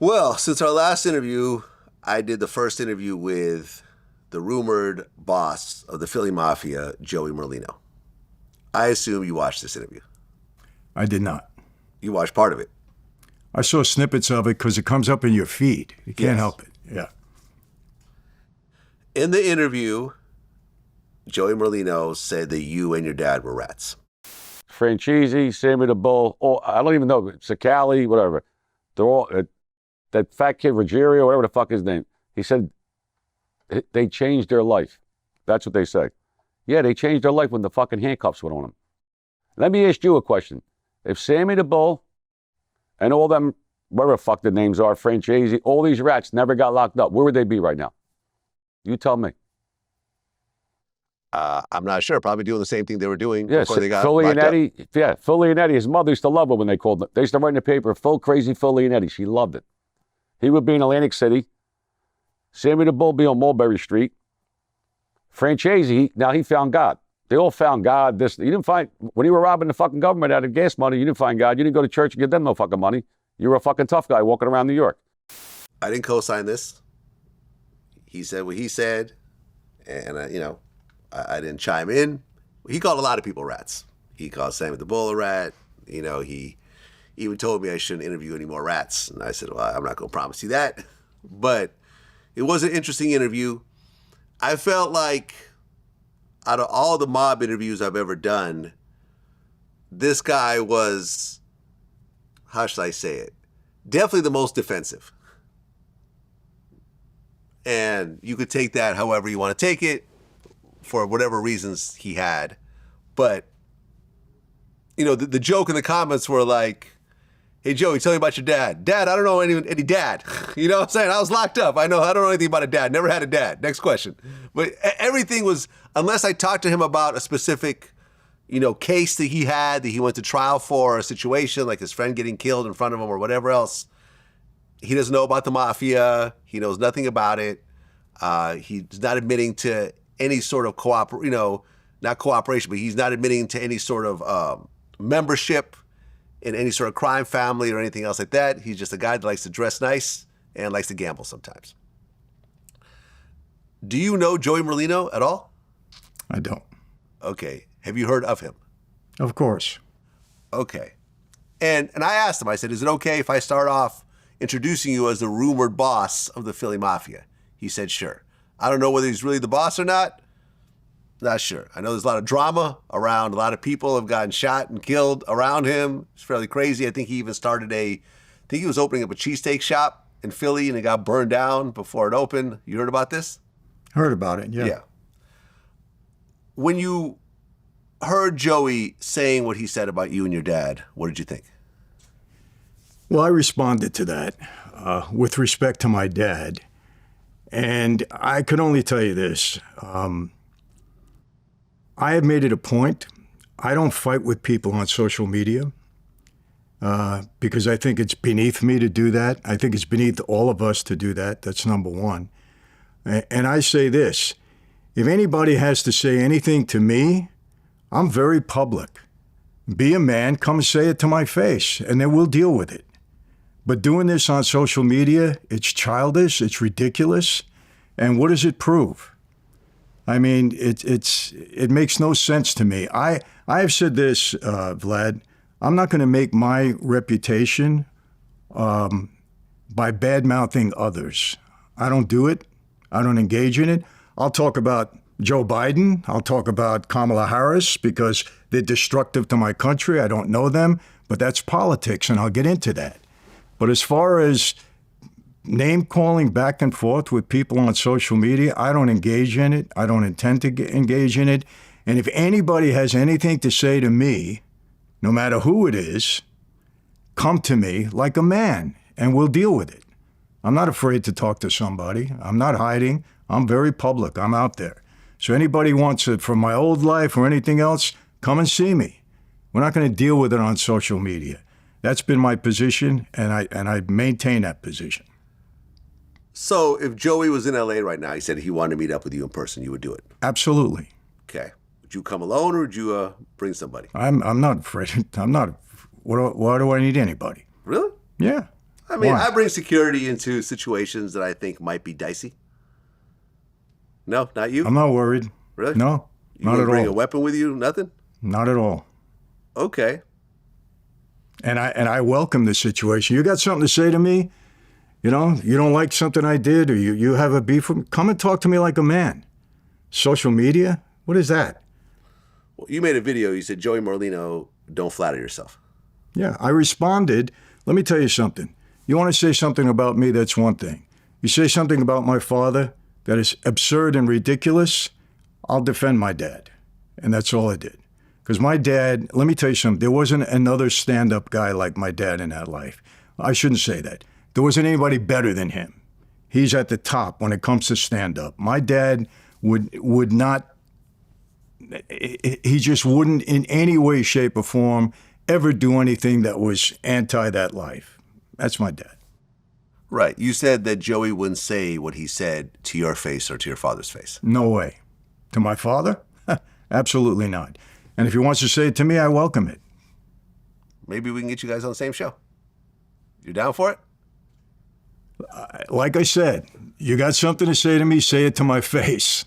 Well, since our last interview, I did the first interview with the rumored boss of the Philly Mafia, Joey Merlino. I assume you watched this interview. I did not. You watched part of it. I saw snippets of it because it comes up in your feed. You can't help it. Yeah. In the interview, Joey Merlino said that you and your dad were rats. Franzese, Sammy the Bull, I don't even know, Sicali, whatever. They're all, that fat kid, Ruggiero, whatever the fuck his name, he said they changed their life. That's what they say. Yeah, they changed their life when the fucking handcuffs went on them. Let me ask you a question. If Sammy the Bull and all them, whatever the fuck the names are, Franzese, all these rats never got locked up, where would they be right now? You tell me. I'm not sure. Probably doing the same thing they were doing before they got Philly locked and Eddie. up. Yeah, Philly and Eddie. His mother used to love it when they called it. They used to write in the paper, crazy Philly and Eddie. She loved it. He would be in Atlantic City. Sammy the Bull be on Mulberry Street. Franzese, now he found God. They all found God. You didn't find, when you were robbing the fucking government out of gas money, you didn't find God. You didn't go to church and give them no fucking money. You were a fucking tough guy walking around New York. I didn't co-sign this. He said what he said, and I didn't chime in. He called a lot of people rats. He called Sammy the Bull a rat. He even told me I shouldn't interview any more rats. And I said, well, I'm not going to promise you that. But it was an interesting interview. I felt like out of all the mob interviews I've ever done, this guy was, how should I say it, definitely the most defensive. And you could take that however you want to take it, for whatever reasons he had. But, the joke in the comments were like, hey, Joey, tell me about your dad. Dad, I don't know any dad. You know what I'm saying? I was locked up. I don't know anything about a dad. Never had a dad. Next question. But everything was, unless I talked to him about a specific, case that he had, that he went to trial for, a situation like his friend getting killed in front of him or whatever else. He doesn't know about the mafia. He knows nothing about it. He's not admitting to any sort of not cooperation, but he's not admitting to any sort of membership in any sort of crime family or anything else like that. He's just a guy that likes to dress nice and likes to gamble sometimes. Do you know Joey Merlino at all? I don't. Okay. Have you heard of him? Of course. Okay. And I asked him, I said, is it okay if I start off introducing you as the rumored boss of the Philly Mafia? He said, sure. I don't know whether he's really the boss or not. Not sure. I know there's a lot of drama around. A lot of people have gotten shot and killed around him. It's fairly crazy. I think he even started he was opening up a cheesesteak shop in Philly and it got burned down before it opened. You heard about this? Heard about it, yeah. Yeah. When you heard Joey saying what he said about you and your dad, what did you think? Well, I responded to that with respect to my dad. And I could only tell you this. I have made it a point. I don't fight with people on social media because I think it's beneath me to do that. I think it's beneath all of us to do that. That's number one. And I say this, if anybody has to say anything to me, I'm very public. Be a man, come and say it to my face, and then we'll deal with it. But doing this on social media, it's childish, it's ridiculous, and what does it prove? I mean, it makes no sense to me. I have said this, Vlad, I'm not going to make my reputation by bad-mouthing others. I don't do it. I don't engage in it. I'll talk about Joe Biden. I'll talk about Kamala Harris because they're destructive to my country. I don't know them, but that's politics, and I'll get into that. But as far as name-calling back and forth with people on social media, I don't engage in it. I don't intend to engage in it. And if anybody has anything to say to me, no matter who it is, come to me like a man, and we'll deal with it. I'm not afraid to talk to somebody. I'm not hiding. I'm very public. I'm out there. So anybody wants it from my old life or anything else, come and see me. We're not going to deal with it on social media. That's been my position, and I maintain that position. So if Joey was in LA right now, he said he wanted to meet up with you in person, you would do it? Absolutely. Okay. Would you come alone or would you bring somebody? I'm not afraid. I'm not. Why do I need anybody? Really? Yeah. I mean, Why? I bring security into situations that I think might be dicey. No, not you? I'm not worried. Really? No, You not wouldn't at bring a all. weapon with you? Nothing? Not at all. Okay. And I welcome the situation. You got something to say to me? You know, you don't like something I did, or you have a beef with me? Come and talk to me like a man. Social media? What is that? Well, you made a video. You said, Joey Merlino, don't flatter yourself. Yeah, I responded. Let me tell you something. You want to say something about me, that's one thing. You say something about my father that is absurd and ridiculous, I'll defend my dad. And that's all I did. Because my dad, let me tell you something, there wasn't another stand-up guy like my dad in that life. I shouldn't say that. There wasn't anybody better than him. He's at the top when it comes to stand-up. My dad would not, he just wouldn't in any way, shape, or form ever do anything that was anti that life. That's my dad. Right. You said that Joey wouldn't say what he said to your face or to your father's face. No way. To my father? Absolutely not. And if he wants to say it to me, I welcome it. Maybe we can get you guys on the same show. You down for it? Like I said, you got something to say to me, say it to my face.